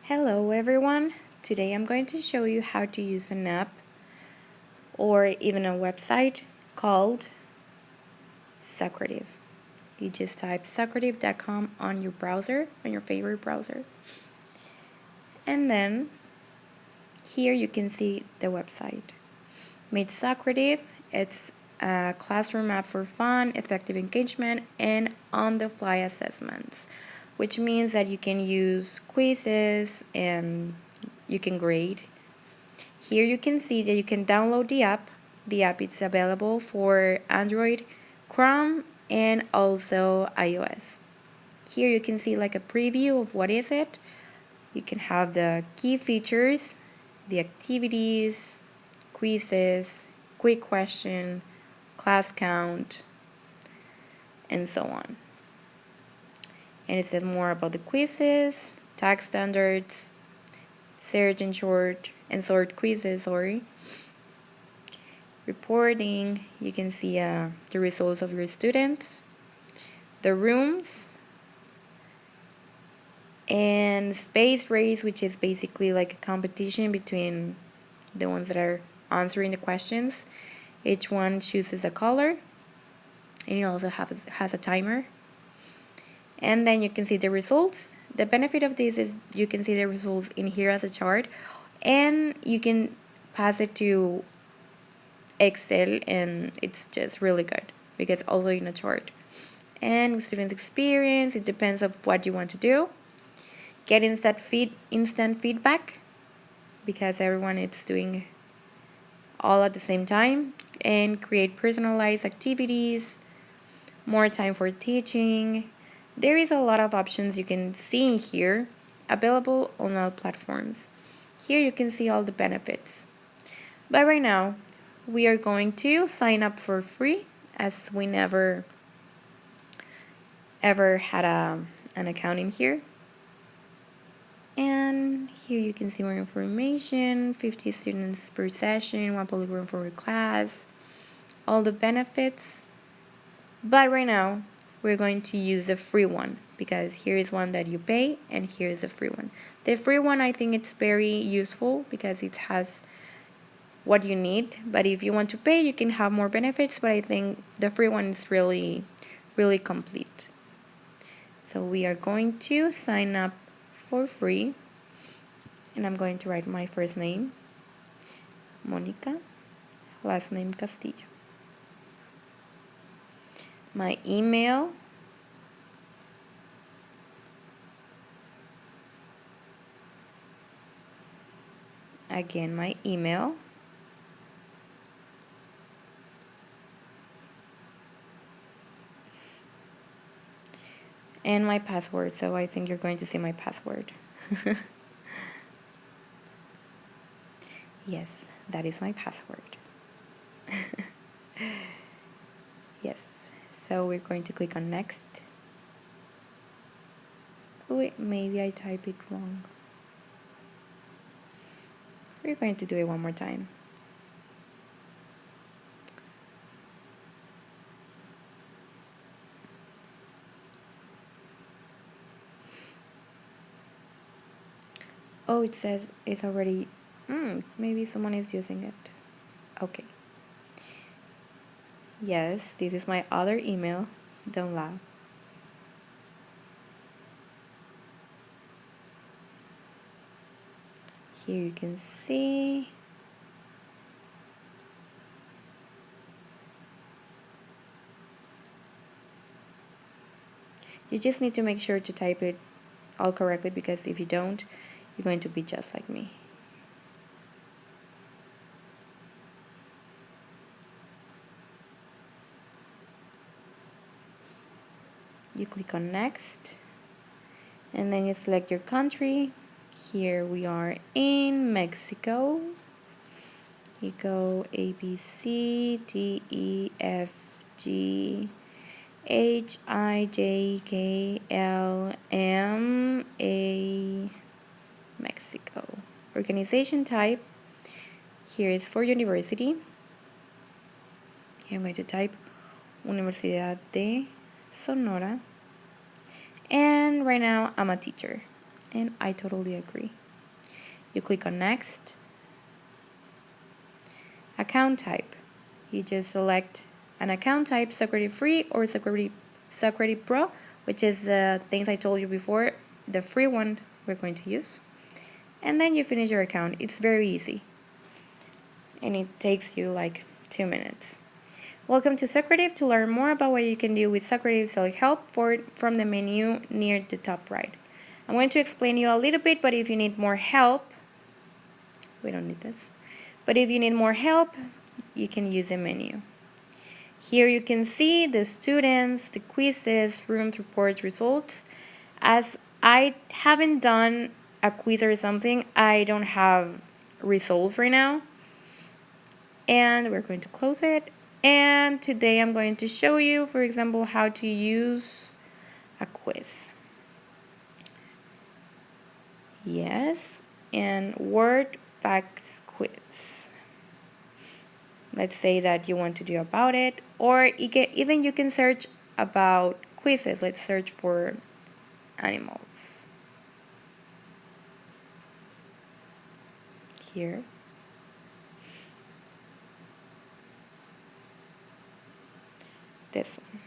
Hello everyone, today I'm going to show you how to use an app or even a website called Socrative. You just type socrative.com on your browser, on your favorite browser. And then here you can see the website. Meet Socrative, it's a classroom app for fun, effective engagement, and on-the-fly assessments, which means that you can use quizzes and you can grade. Here you can see that you can download the app. The app is available for Android, Chrome, and also iOS. Here you can see like a preview of what is it. You can have the key features, the activities, quizzes, quick question, class count, and so on. And it says more about the quizzes, tag standards, search and sort quizzes, reporting. You can see the results of your students, the rooms, and space race, which is basically like a competition between the ones that are answering the questions. Each one chooses a color, and it also has a timer. And then you can see the results. The benefit of this is you can see the results in here as a chart, and you can pass it to Excel, and it's just really good because also in a chart. And students' experience, it depends of what you want to do. Get instant feedback because everyone is doing all at the same time, and create personalized activities, more time for teaching. There is a lot of options you can see here, available on all platforms. Here you can see all the benefits. But right now, we are going to sign up for free, as we never ever had an account in here. And here you can see more information, 50 students per session, one public room for a class, all the benefits. But right now, we're going to use the free one because here is one that you pay and here is the free one. The free one, I think it's very useful because it has what you need. But if you want to pay, you can have more benefits. But I think the free one is really, really complete. So we are going to sign up for free. And I'm going to write my first name, Monica, last name Castillo. My email, again my email, and my password. So I think you're going to see my password. Yes, that is my password. Yes, so we're going to click on next. Wait, maybe I type it wrong. We're going to do it one more time. Oh, it says it's already, maybe someone is using it. Okay. Yes, this is my other email. Don't laugh. Here you can see. You just need to make sure to type it all correctly because if you don't, you're going to be just like me. You click on next and then you select your country. Here we are in Mexico. You go A, B, C, D, E, F, G, H, I, J, K, L, M, A, Mexico. Organization type, here is for university. Here I'm going to type Universidad de Sonora. And right now I'm a teacher. And I totally agree. You click on next. Account type. You just select an account type, Socrative Free or Socrative Pro, which is the things I told you before, the free one we're going to use. And then you finish your account. It's very easy. And it takes you like 2 minutes. Welcome to Socrative. To learn more about what you can do with Socrative, select help from the menu near the top right. I'm going to explain you a little bit, but if you need more help, we don't need this. But if you need more help, you can use the menu. Here you can see the students, the quizzes, rooms, reports, results. As I haven't done a quiz or something, I don't have results right now. And we're going to close it. And today I'm going to show you, for example, how to use a quiz. Yes, and word facts quiz. Let's say that you want to do about it, or even you can search about quizzes. Let's search for animals. Here. This one.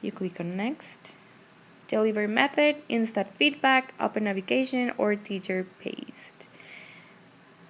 You click on next. Delivery method, instant feedback, open navigation, or teacher paste.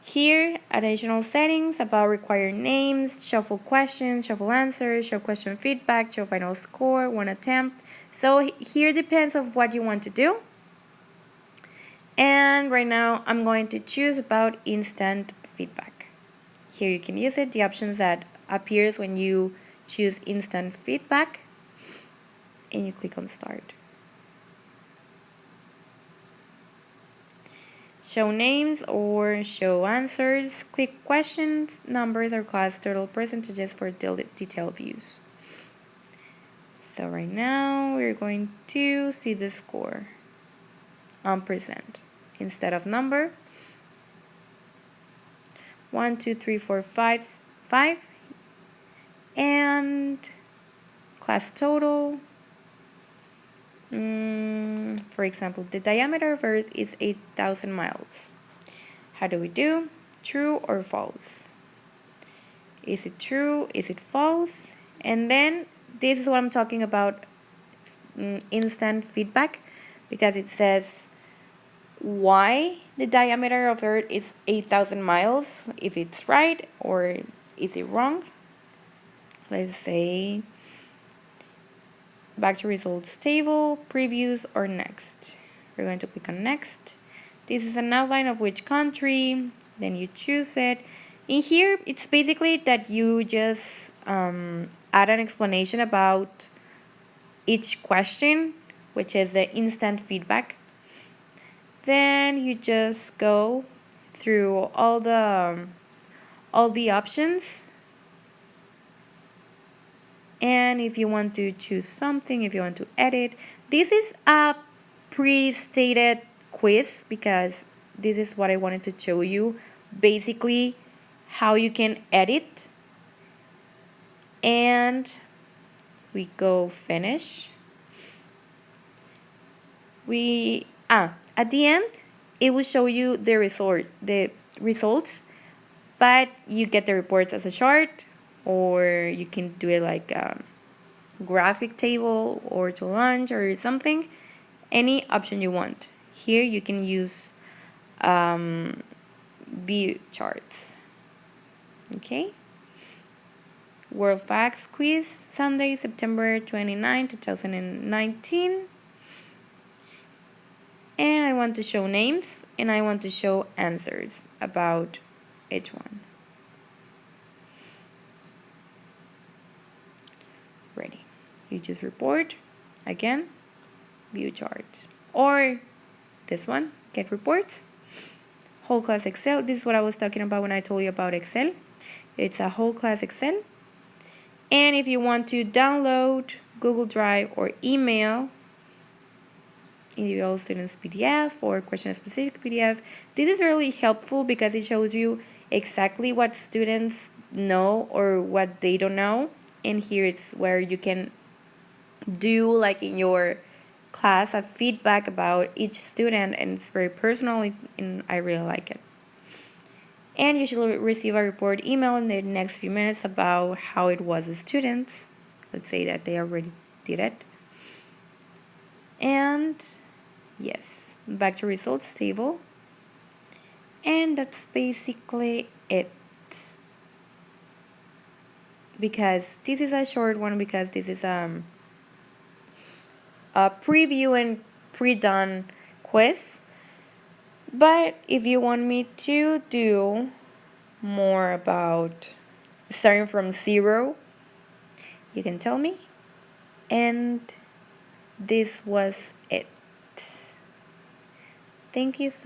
Here, additional settings about required names, shuffle questions, shuffle answers, show question feedback, show final score, one attempt. So here depends on what you want to do. And right now, I'm going to choose about instant feedback. Here you can use it, the options that appears when you choose instant feedback, and you click on start. Show names or show answers. Click questions, numbers, or class total percentages for detailed views. So right now we're going to see the score on percent instead of number. 1, 2, 3, 4, 5, and class total. For example, the diameter of Earth is 8,000 miles. How do we do? True or false? Is it true? Is it false? And then this is what I'm talking about, instant feedback, because it says why the diameter of Earth is 8,000 miles, if it's right or is it wrong. Let's say back to results table, previews, or next. We're going to click on next. This is an outline of which country, then you choose it. In here, it's basically that you just add an explanation about each question, which is the instant feedback. Then you just go through all the options. And if you want to choose something, if you want to edit, this is a pre-stated quiz because this is what I wanted to show you. Basically, how you can edit. And we go finish. At the end, it will show you the results, but you get the reports as a chart, or you can do it like a graphic table or to launch or something, any option you want. Here you can use view charts. Okay. World Facts Quiz, Sunday, September 29, 2019. And I want to show names and I want to show answers about each one. Ready. You just report, again, view chart. Or this one, get reports. Whole class Excel. This is what I was talking about when I told you about Excel. It's a whole class Excel. And if you want to download Google Drive or email individual students PDF or question specific PDF, this is really helpful because it shows you exactly what students know or what they don't know. And here it's where you can do like in your class a feedback about each student, and it's very personal, and I really like it. And you should receive a report email in the next few minutes about how it was the students. Let's say that they already did it. And yes, back to results table. And that's basically it. Because this is a short one, because this is a preview and pre-done quiz. But if you want me to do more about starting from zero, you can tell me. And this was it. Thank you so